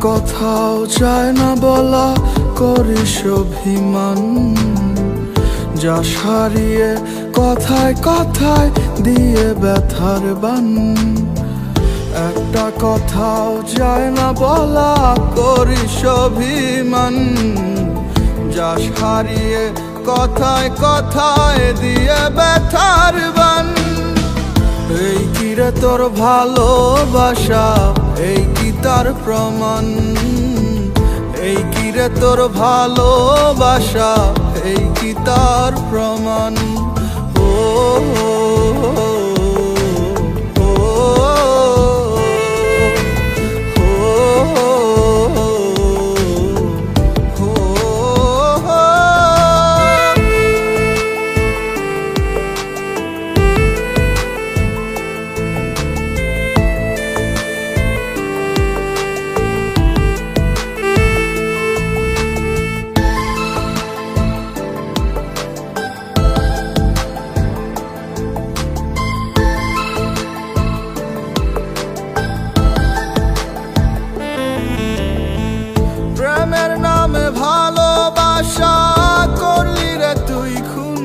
কথাও চায় না বলা, করিস অভিমান। যা সারিয়ে কথায় কথায় দিয়ে ব্যথার বান। একটা কথাও যায় না বলা, করিস অভিমান। যা সারিয়ে কথায় কথায় দিয়ে ব্যথার বান। এই কি রে তোর ভালোবাসা, এই কি তার প্রমাণ? এই কি রে তোর ভালোবাসা, এই কি তার প্রমাণ? ও প্রেমের নামে ভালোবাসা করলি রে তুই খুন।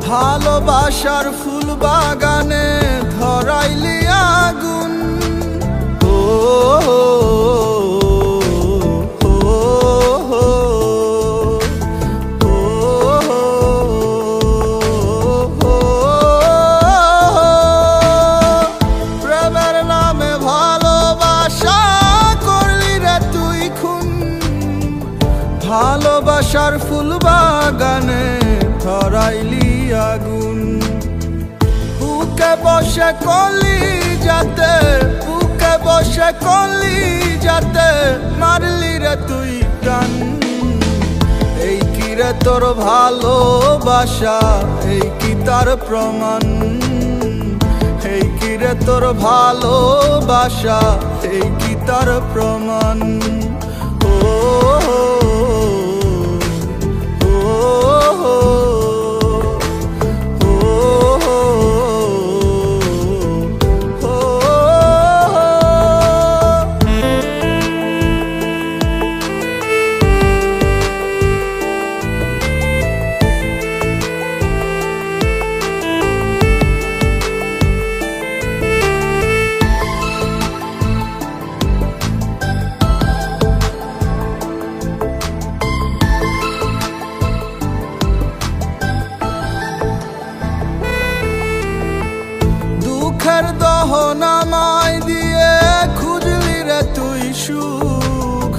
ভালোবাসার ফুল বাগানে ধরাইলি আগুন। ও প্রেমের নামে ভালোবাসা করলি রে তুই খুন। ভালোবাসার ফুল বাগানে ধরাইলি আগুন। বুকে বসে কলি যাতে, বুকে বসে কলি যাতে মারলি রে তুই টান। এই কি রে তোর ভালোবাসা, এই কি তার প্রমাণ? এই কি রে তোর ভালোবাসা, এই কি তার প্রমাণ? ও দুঃখের দহনামায় দিয়ে খুঁজলি রে তুই সুখ।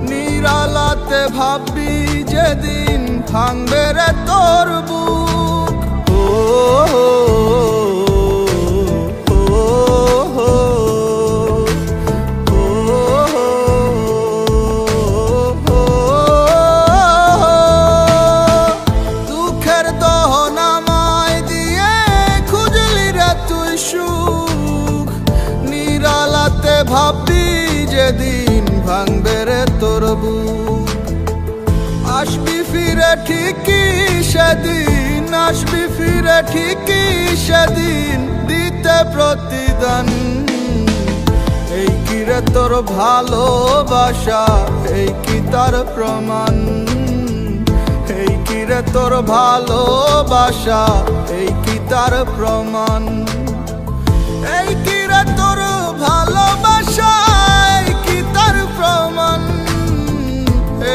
নিরালাতে ভাববি যেদিন ভাঙবে রে তোর বুক। দুঃখের দহনামায় দিয়ে খুঁজলি রে তুই সুখ। নিরালাতে ভাববি যেদিন ভাঙবে রে তোর বুক। আসবি ফিরে ঠিকই সেদিন, আসবি ফিরে ঠিকই সেদিন দিতে প্রতিদান। এই কি রে তোর ভালোবাসা, এই কি তার প্রমাণ? এই কি রে তোর ভালোবাসা, এই কি তার প্রমাণ? এই কি রে তোর ভালোবাসা, এই কি তার প্রমাণ?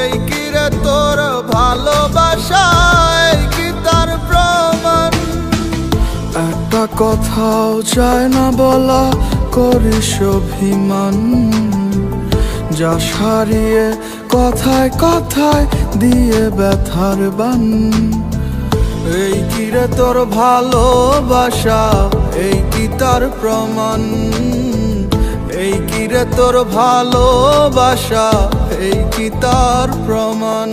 এই কি রে তোর ভালোবাসা, এই কি তার প্রমাণ? একটা কথাও চায় না বলা, করিস অভিমান। যা সারিয়ে কথায় কথায় দিয়ে ব্যথার বান। এই কি রে তোর ভালোবাসা, এই কি তার প্রমাণ? এই কি রে তোর ভালোবাসা, এই কি তার প্রমাণ?